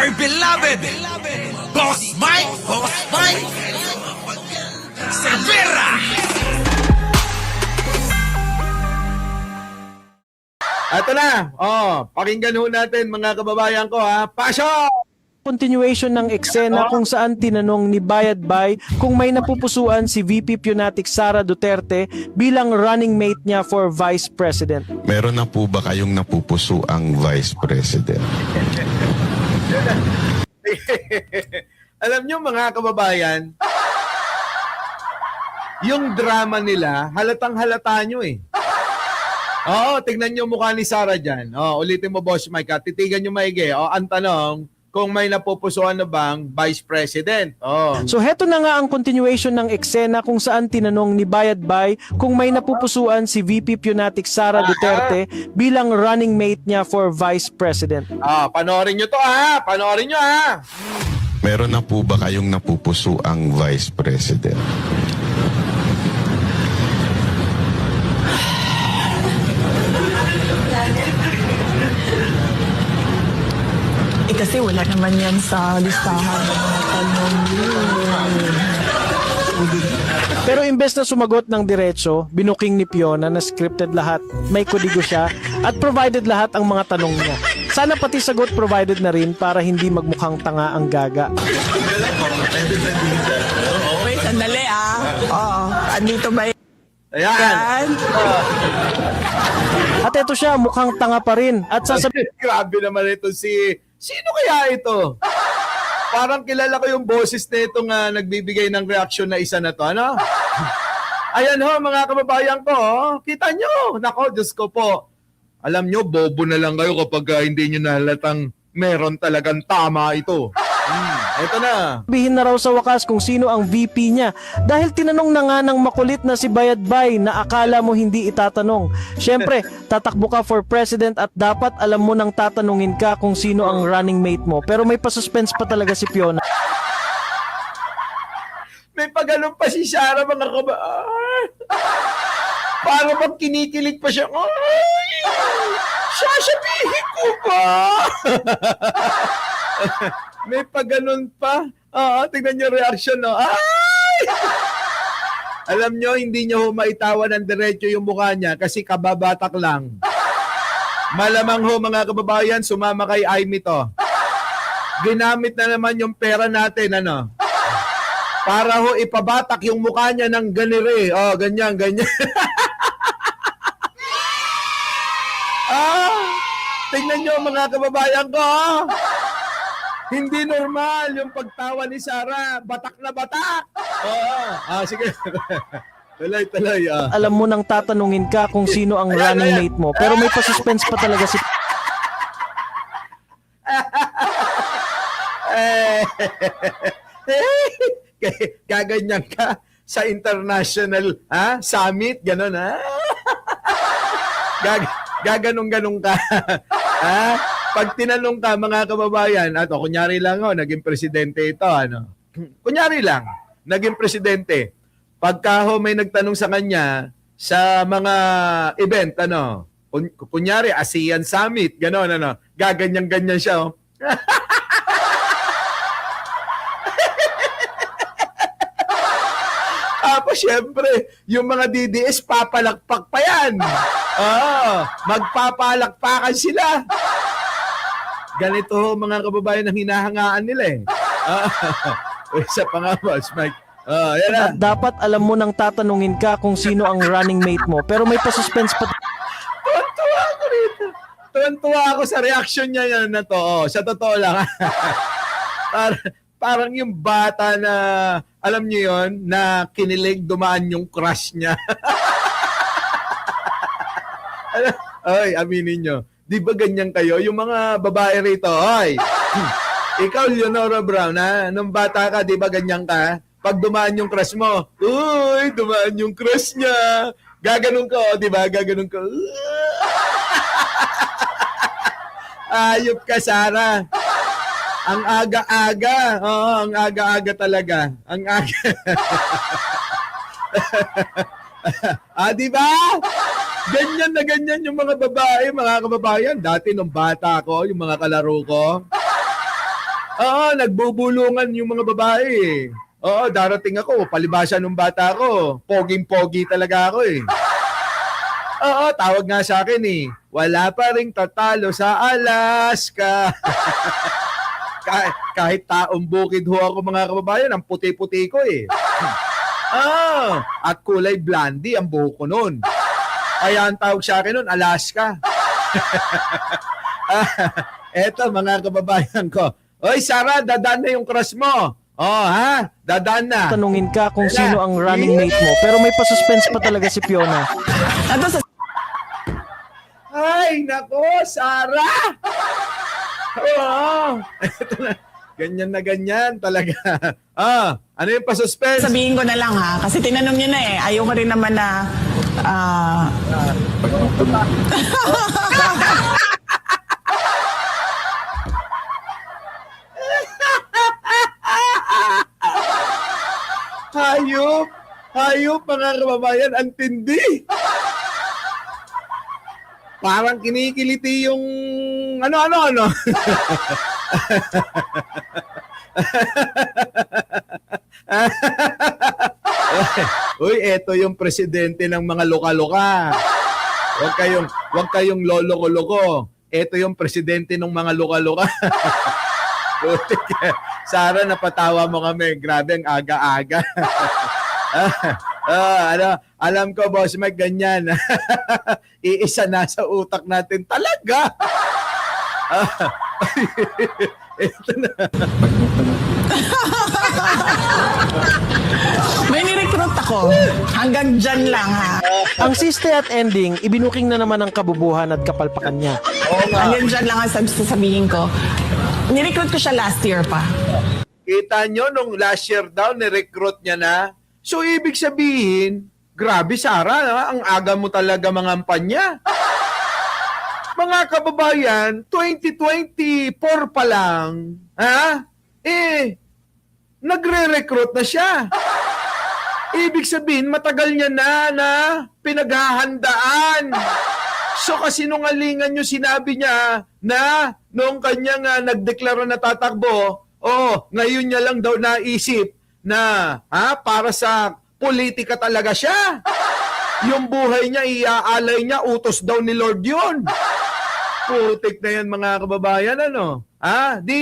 our beloved Boss Mike Severa. Ito na. Pakinggan ho natin mga kababayan ko ha. Pasok! Continuation ng eksena kung saan tinanong ni Bayad Bay kung may napupusuan si VP Pionatic Sara Duterte bilang running mate niya for Vice President. Meron na po ba kayong napupuso ang Vice President? Alam nyo mga kababayan, yung drama nila, halatang halata nyo eh. Oo, tignan nyo mukha ni Sara dyan. Ulitin mo Boss Mike, titigan nyo maigi. Ang tanong, kung may napupusuan na bang Vice President. So heto na nga ang continuation ng eksena kung saan tinanong ni Bayad Bay kung may napupusuan si VP Pionatic Sara Duterte bilang running mate niya for Vice President. Panoorin nyo to ha. Panoorin nyo ha. Meron na po ba kayong napupuso ang Vice President? Kasi wala naman yan sa listahan ng mga tanong. Pero imbes na sumagot ng diretso, binuking ni Fiona na scripted lahat, may kodigo siya, at provided lahat ang mga tanong niya. Sana pati sagot provided na rin para hindi magmukhang tanga ang gaga. Wait, sandali andito ba yan? Ayan. At eto siya, mukhang tanga pa rin. At sasabihin, Grabe naman ito Sino kaya ito? Parang kilala ko yung boses na itong nagbibigay ng reaksyon na isa na to. Ano? Ayan ho, mga kababayan ko. Kita nyo. Nako, Diyos ko po. Alam nyo, bobo na lang kayo kapag hindi nyo nahalatang meron talagang tama ito. Ito na. sabihin na raw sa wakas kung sino ang VP niya dahil tinanong na nga ng makulit na si Bayad Bay na akala mo hindi itatanong. Siyempre, tatakbo ka for president at dapat alam mo nang tatanungin ka kung sino ang running mate mo. Pero may pasuspense pa talaga si Fiona. May pagano'n pa si Sarah, mga kababayan. Para bang kinikilig pa siya. Ay! Sasabihin ko ba? May pagano'n pa. Tignan niyo reaction, no? Ay! Alam niyo, hindi niyo maitawan ng diretso yung mukha niya kasi kababatak lang. Malamang ho, mga kababayan, sumama kay Aimee to. Ginamit na naman yung pera natin, ano? Para ho ipabatak yung mukha niya ng ganire. Ganyan. Tingnan niyo mga kababayan ko. Hindi normal yung pagtawa ni Sarah. Batak na batak. Sige. Tuloy. Alam mo nang tatanungin ka kung sino ang running mate mo. Pero may pasuspense pa talaga si Gaganyan ka sa international summit, gano'n gaganong-ganong ka. Pag tinanong ka mga kababayan, kunyari lang naging presidente ito, kunyari lang, naging presidente. Pagka may nagtanong sa kanya sa mga event, kunyari ASEAN Summit, gano'n, gaganyan-ganyan siya, Tapos syempre, yung mga DDS papalakpak pa yan. Magpapalakpakan sila. Ganito ho, mga kababayan ang hinahangaan nila eh. Isa pa nga, Boss Mike. Yan na. At dapat alam mo nang tatanungin ka kung sino ang running mate mo. Pero may pasuspense pa Tuwan-tuwa ako rito. Tuwan-tuwa ako sa reaction niya na to. Sa totoo lang. Parang yung bata na, alam niyo yon na kinilig, dumaan yung crush niya. Ay, aminin nyo. Di ba ganyan kayo? Yung mga babae rito, ay, ikaw, Leonora Brown, nung bata ka, di ba ganyan ka? Pag dumaan yung crush mo, uy, dumaan yung crush niya. Gaganon ka, di ba? Gaganon ka. Ayop ka, Sarah. Ang aga-aga. Ang aga-aga talaga. Ang aga. Di ba? Ganyan na ganyan yung mga babae, mga kababayan. Dati nung bata ko, yung mga kalaro ko. Oo, nagbubulungan yung mga babae eh. Oo, darating ako, palibasa nung bata ko. Poging-pogi talaga ako eh. Oo, tawag nga sa akin eh. Wala pa ring tatalo sa Alaska. kahit taong bukid ho ako mga kababayan, ang puti-puti ko eh. At kulay blondie ang buhok ko noon. Kaya ang tawag sa akin noon, Alaska. Eto mga kababayan ko. Oy, Sarah, dadaan na yung crush mo. Oh, ha? Dadaan na. Tanungin ka kung sino ang running mate mo, pero may pasuspense pa talaga si Fiona. Ito sa Ay, nako, Sarah! Oo. Eto na. Ganyan talaga. Ano yung pasuspense? sabihin ko na lang ha, kasi tinanong niyo na eh. Ayoko rin naman na Hayop mga kababayan, ang tindi. Parang kinikiliti yung ano. Uy, eto yung presidente ng mga loka-loka. Huwag kayong lolo-loko. Eto yung presidente ng mga loka-loka. Sara, napatawa mo kami. Grabe ang aga-aga. Alam ko, Boss Mike, ganyan. Iisa na sa utak natin talaga. Ito na. may nirecruit ako. Hanggang dyan lang ha. Ang siste at ending, ibinuking na naman ang kabubuhan at kapalpakan niya. Hanggang dyan lang ang sasabihin ko. Nirecruit ko siya last year pa. Kita nyo, nung last year daw, ni-recruit niya na. So, ibig sabihin, grabe, Sarah, ang aga mo talaga mangampanya. Mga kababayan, 2024 pa lang, nagre-recruit na siya. Ibig sabihin, matagal niya na pinaghahandaan. So kasinungalingan yung sinabi niya na noong kanyang nagdeklara na tatakbo, ngayon niya lang daw naisip na para sa politika talaga siya. Yung buhay niya, iaalay niya, utos daw ni Lord yun. Putik na yan mga kababayan, ano? Di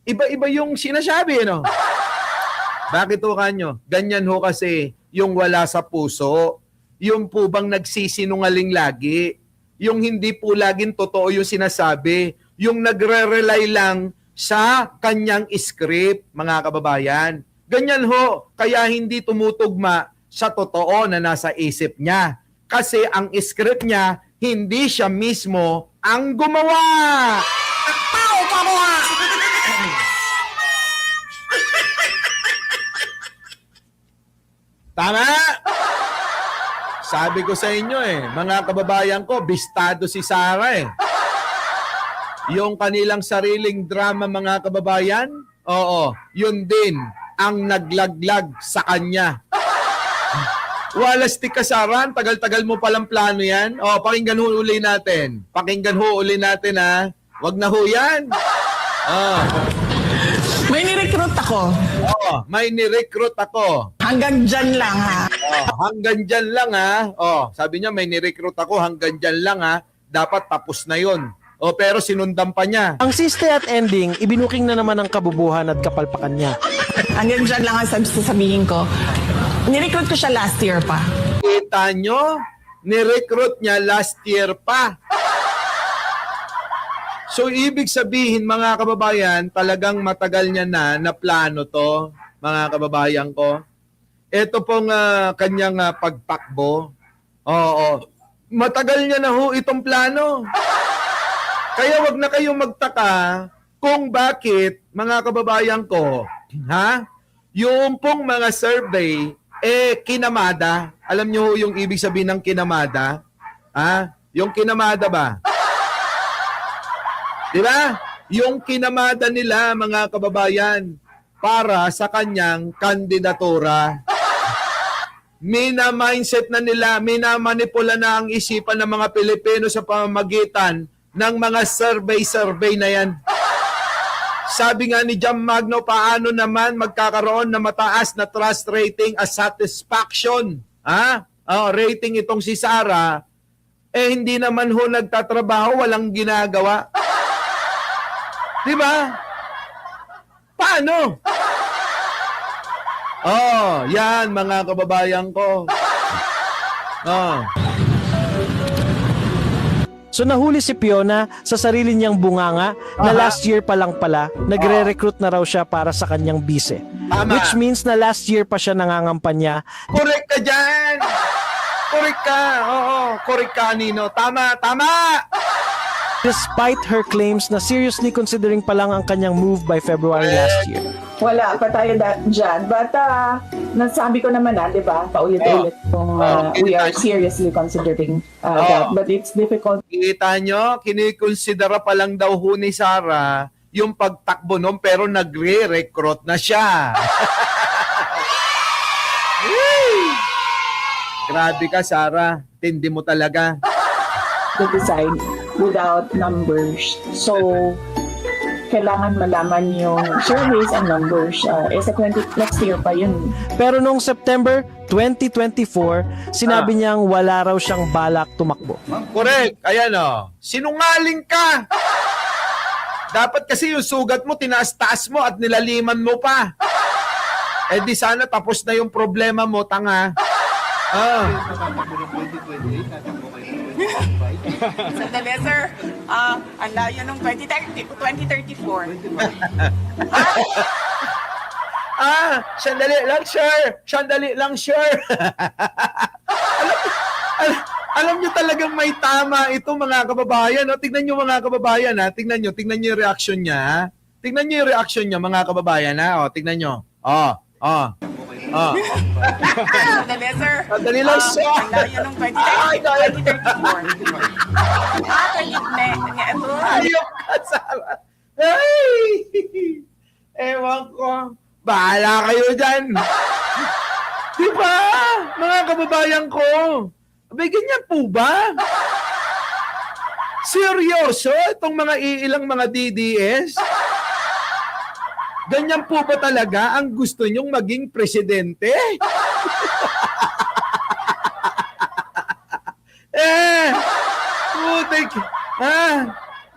iba-iba yung sinasabi, ano? Bakit ho kanyo? Ganyan ho kasi yung wala sa puso. Yung po bang nagsisinungaling lagi. Yung hindi po laging totoo yung sinasabi. Yung nagre-rely lang sa kanyang script, mga kababayan. Ganyan ho, kaya hindi tumutugma sa totoo na nasa isip niya. Kasi ang script niya, hindi siya mismo ang gumawa. Tama! Sabi ko sa inyo mga kababayan ko, bistado si Sarah Yung kanilang sariling drama mga kababayan, yun din ang naglaglag sa kanya. Walastik ka, Sarah. Tagal-tagal mo palang plano yan. Pakinggan ho uli natin. Wag na ho yan. May nirecruit ako. May nirecruit ako. Hanggang dyan lang ha. Hanggang dyan lang sabi niya may nirecruit ako, hanggang dyan lang dapat tapos na yon. Pero sinundan pa niya. Ang siste at ending, ibinuking na naman ang kabubuhan at kapalpakan niya. Hanggang dyan lang ang sasabihin ko. Nirecruit ko siya last year pa. Kita nyo? Nirecruit niya last year pa. So, ibig sabihin, mga kababayan, talagang matagal niya na plano to, mga kababayan ko. Ito pong kanyang pagtakbo. Matagal niya na ho itong plano. Kaya wag na kayong magtaka kung bakit, mga kababayan ko, yung pong mga survey, kinamada. Alam niyo yung ibig sabihin ng kinamada? Yung kinamada ba? Diba? Yung kinamada nila, mga kababayan, para sa kanyang kandidatura. Mina-mindset na nila, minamanipula na ang isipan ng mga Pilipino sa pamamagitan ng mga survey na yan. Sabi nga ni Jam Magno, paano naman magkakaroon na mataas na trust rating as satisfaction? Ha? Rating itong si Sara, hindi naman ho nagtatrabaho, walang ginagawa. Di ba? Paano? Yan mga kababayan ko. So nahuli si Fiona sa sarili niyang bunganga na last year pa lang pala, nagre-recruit na raw siya para sa kanyang bise. Tama. Which means na last year pa siya nangangampanya. Correct ka dyan! Correct ka! Oo, correct ka, Nino. Tama, tama! Despite her claims na seriously considering pa lang ang kanyang move by February last year. Wala pa tayo dyan. But, nasabi ko naman di ba? Paulit-ulit kung we are seriously considering that. But it's difficult. Kita nyo, kinikonsidera pa lang daw ho ni Sara yung pagtakbo nun, pero nagre-recruit na siya. Grabe ka, Sara. Tindi mo talaga. To decide without numbers. So, kailangan malaman yung surveys and numbers. Next year pa yun. Pero noong September 2024, sinabi niyang wala raw siyang balak tumakbo. Correct. Ayan o. Sinungaling ka. Dapat kasi yung sugat mo, tinaas-taas mo at nilaliman mo pa. Di sana tapos na yung problema mo, tanga. Sandali, sir. Ang layo nung 2034. Sandali lang, sir. Sandali lang, sir. alam nyo talagang may tama ito, mga kababayan. Tignan nyo, mga kababayan. Tignan nyo yung reaction niya. Tignan nyo yung reaction niya, mga kababayan. Tignan nyo. Sandali, sir. Sandali lang, sir. Ang layo nung 2034. 20 ito. Ayok ka, Sara. Ay! Ewan ko. Bahala kayo dyan. Diba? Mga kababayan ko. Abay, ganyan po ba? Seryoso? Itong mga iilang mga DDS? Ganyan po ba talaga ang gusto nyong maging presidente? Putik.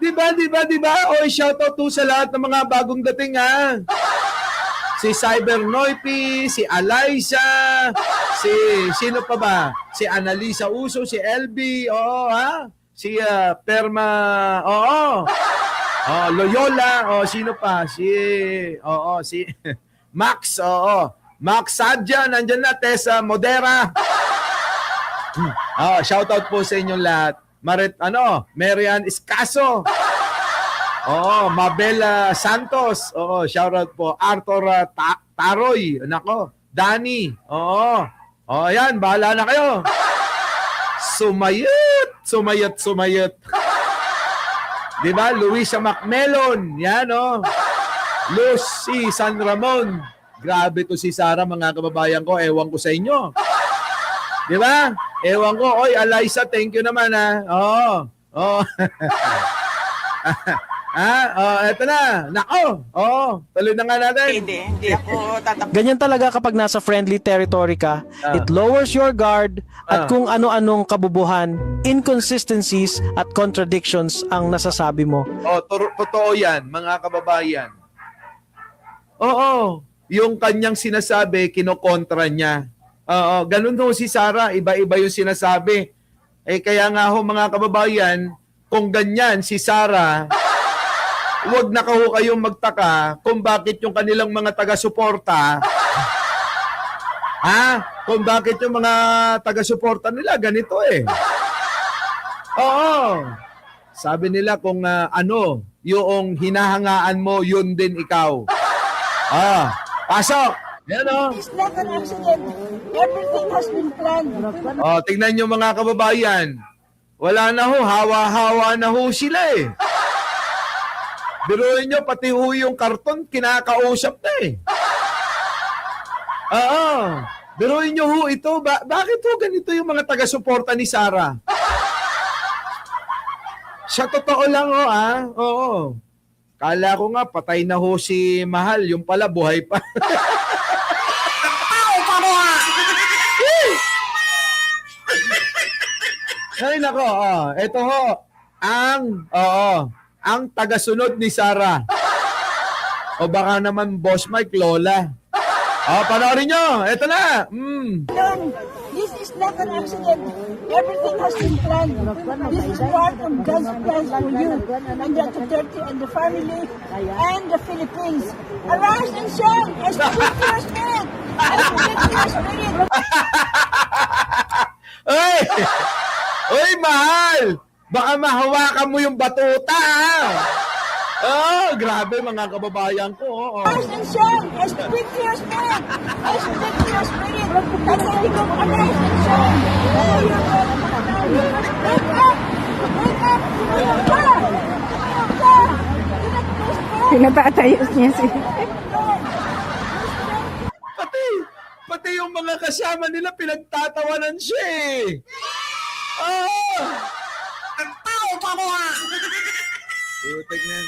Diba? O, shoutout to sa lahat ng mga bagong dating, Si Cybernoipy, si Alyssa, sino pa ba? Si Annalisa Uso, si LB, si Perma, Loyola, sino pa? Si Max, Max Sadja, nandyan na, Tessa Modera. Shoutout po sa inyong lahat. Marian Escaso. Mabel Santos. Shoutout po. Arthur Taroy. Nako, Danny. Yan, bahala na kayo. Sumayot. Diba? Luisa Macmelon. Yan, Lucy San Ramon. Grabe to si Sara, mga kababayan ko. Ewan ko sa inyo. Diba? Ewan ko. Oy, Alyssa, thank you naman, eto na. Nako. Tuloy na nga natin. Hindi ako tatakbo. Ganyan talaga kapag nasa friendly territory ka. It lowers your guard at kung ano-anong kabubuhan, inconsistencies at contradictions ang nasasabi mo. Totoo yan, mga kababayan. Yung kanyang sinasabi, kinokontra niya. Ganun ho si Sara, iba-iba yung sinasabi. Kaya nga ho, mga kababayan, kung ganyan si Sara, huwag na ho kayong magtaka kung bakit yung kanilang mga taga-suporta, kung bakit yung mga taga-suporta nila ganito Sabi nila kung yung hinahangaan mo, yun din ikaw. Pasok! Yan It's not an accident. Everything has been planned. Tingnan nyo, mga kababayan. Wala na ho, hawa-hawa na ho sila Biruin nyo, pati ho yung karton, kinakausap na Biruin nyo ho ito. Bakit ho ganito yung mga taga-suporta ni Sara? Sa totoo lang Kala ko nga, patay na ho si Mahal. Yung pala, buhay pa. Ay, nako. Ito ho. Ang tagasunod ni Sara. O baka naman, Boss Mike, Lola. Panoorin nyo. Ito na. This is not an accident. Everything has been planned. This is part of God's plans for you and the Duterte and the family and the Philippines. Arise and shine as the your spirit. As the your spirit. Uy! Uy, Mahal! Baka mahawakan mo yung batuta, ha? Grabe mga kababayan ko. Arise and shine as the your spirit. As the your spirit. That's how we go. Arise and shine. Wake up! Wake up! Wake up! Pinatatayos niya si... Pati yung mga kasama nila pinagtatawanan siya eh. Ang tao pa niya! Putik na.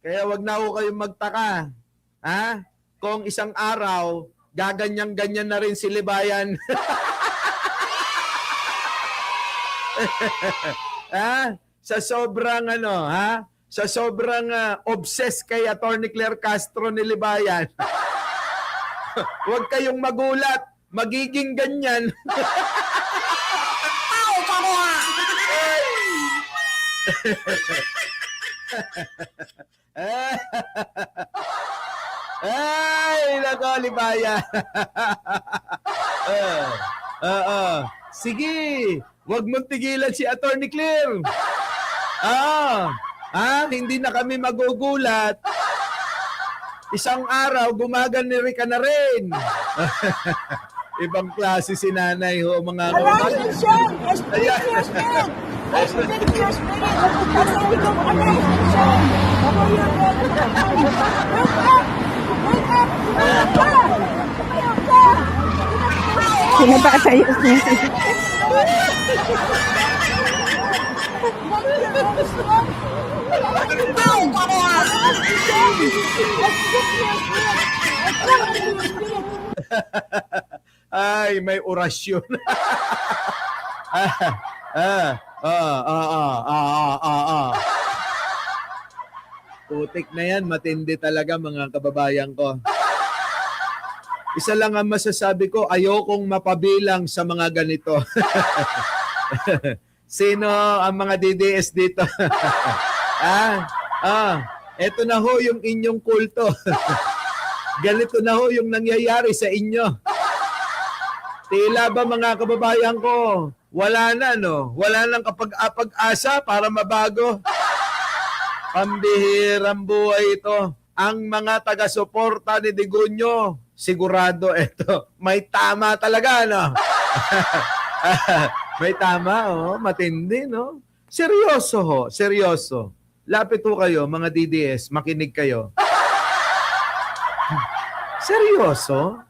Kaya wag na ako kayong magtaka. Ha? Kung isang araw, gaganyan-ganyan na rin si Libayan. Sa sobrang sa sobrang obsessed kay Atty. Claire Castro ni Libayan. Huwag kayong magulat, magiging ganyan. Ay, nako, Libayan. Sige, huwag mong tigilan si Atty. Claire. Hindi na kami magugulat. Isang araw, gumaganiri ka na rin. Ibang klase si nanay ho, mga Arise and shine as the your spirit. As the your spirit. That's how we go. Arise and shine. Wake up! Wake up! Wake up! Pinatatayos niya si... Ay, may orasyon. Putik na yan, matindi talaga mga kababayan ko. Isa lang ang masasabi ko, ayokong mapabilang sa mga ganito. Sino ang mga DDS dito? Eto na ho yung inyong kulto. Ganito na ho yung nangyayari sa inyo. Tila ba mga kababayan ko, wala na no? Wala nang kapag-asa para mabago. Pambihirang buhay ito. Ang mga taga-suporta ni Digunyo, sigurado ito, may tama talaga, no? May tama, matindi, no? Seryoso ho, seryoso. Lapit ho kayo, mga DDS, makinig kayo. Seryoso?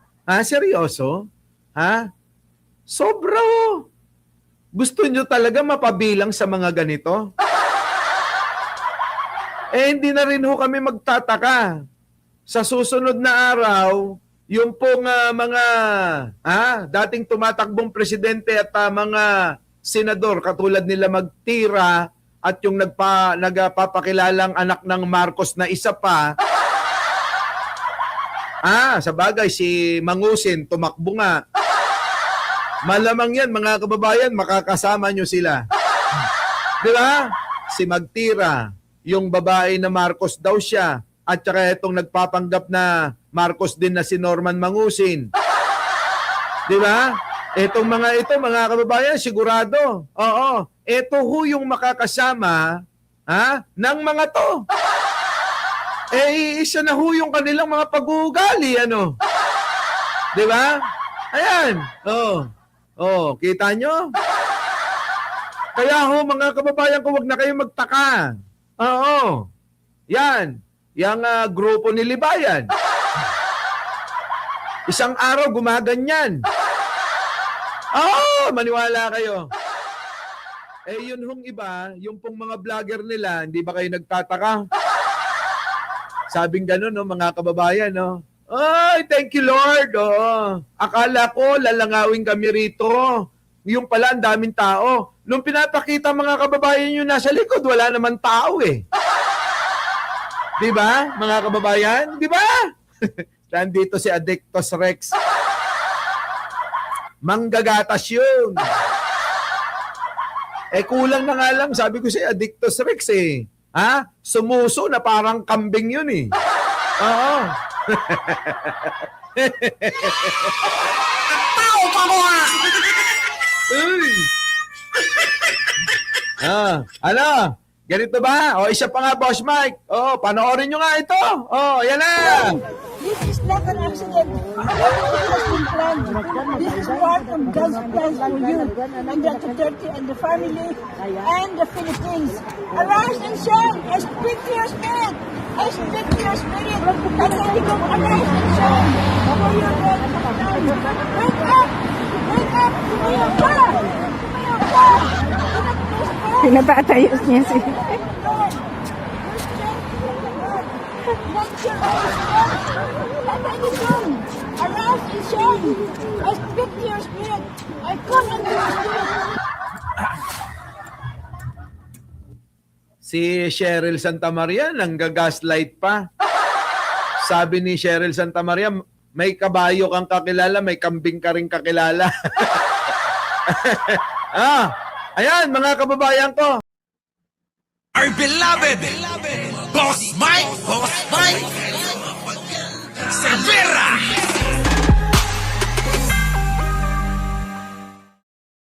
Seryoso? Sobra ho. Gusto nyo talaga mapabilang sa mga ganito? Hindi na rin ho kami magtataka. Sa susunod na araw, yung pong mga dating tumatakbong presidente at mga senador, katulad nila Magtira at yung nagpapakilalang anak ng Marcos na isa pa, sa bagay, si Mangusin, tumakbo nga. Malamang yan, mga kababayan, makakasama nyo sila. Di ba? Si Magtira, yung babae na Marcos daw siya, at saka itong nagpapanggap na Marcos din na si Norman Mangusin. Di ba? Itong mga ito, mga kababayan, sigurado. Oo. Ito ho yung makakasama ng mga to. Isa na ho yung kanilang mga pag-uugali, ano? Di ba? Ayan. Kita nyo? Kaya ho, mga kababayan ko, wag na kayong magtaka. Oo. Yan. Yang grupo ni Libayan. Isang araw, gumaganyan. Maniwala kayo. Eh yun hong iba, yung pong mga vlogger nila, hindi ba kayo nagtataka? Sabing gano'n, no, mga kababayan, no? Ay, thank you, Lord. Oo. Akala ko, lalangawin kami rito. Yung pala, ang daming tao. Nung pinapakita mga kababayan yung nasa likod, wala naman tao eh. Di ba, mga kababayan? Di ba? Nandito si Addictus Rex. Manggagatas yun. Eh kulang na nga lang, sabi ko si Addictus Rex eh. Ha? Sumuso na parang kambing yun eh. Oo. Tao pa mo ha! Uy! Ano? Ganito ba? O, isa pa nga, Boss Mike. O, panoorin nyo nga ito. O, yan na. This is not an accident. Everything has been planned. This is part of God's plans for you and the Duterte and the family and the Philippines. Arise and shine. I speak to your spirit. I speak to your spirit. And I become arise and shine. For your God. Wake up! Wake up! Tumayo ka! Tumayo ka! Pinatatayos niya si... Arouse and shine. I speak to your spirit. I come into your spirit. Si Cheryl Santamaria, nanggagaslight pa. Sabi ni Cheryl Santamaria, may kabayo kang kakilala, may kambing ka rin kakilala. Ayan, mga kababayan ko. Our beloved Boss Mike Severa!